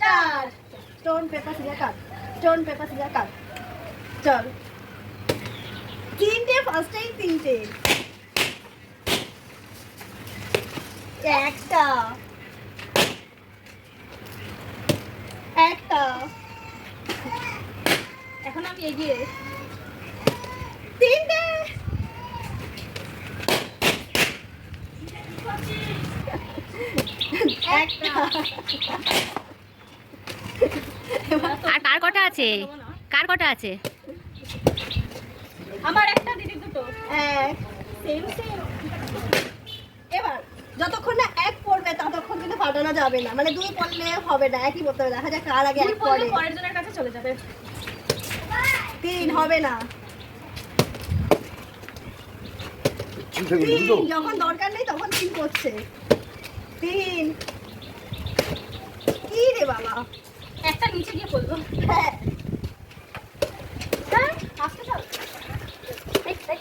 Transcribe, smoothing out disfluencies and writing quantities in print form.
Start. Stone paper scissor কাট, stone paper scissor কাট। চল, তিনটে, ফার্স্টেই তিনটে। একটা, একটা, এখন আমি এগিয়ে। তিনটে, একটা। আর কার কটা আছে? কার কটা আছে? আমার একটা, দিদি দুটো। এক, সেম সেম। এবার যতক্ষণ না এক পড়বে ততক্ষণ কিন্তু ফাটানো যাবে না, মানে দুই পড়লে হবে না, একই পড়তে হবে। দেখা যাক কার আগে এক পড়ে। পরের জনের কাছে চলে যাবে। তিন হবে না, তিন যখন দরকার নেই তখন তিন করছে। তিন, কি রে বাবা, একটা নিচে গিয়ে বলবো। হ্যাঁ আসতে চাও? এক, এক, এক।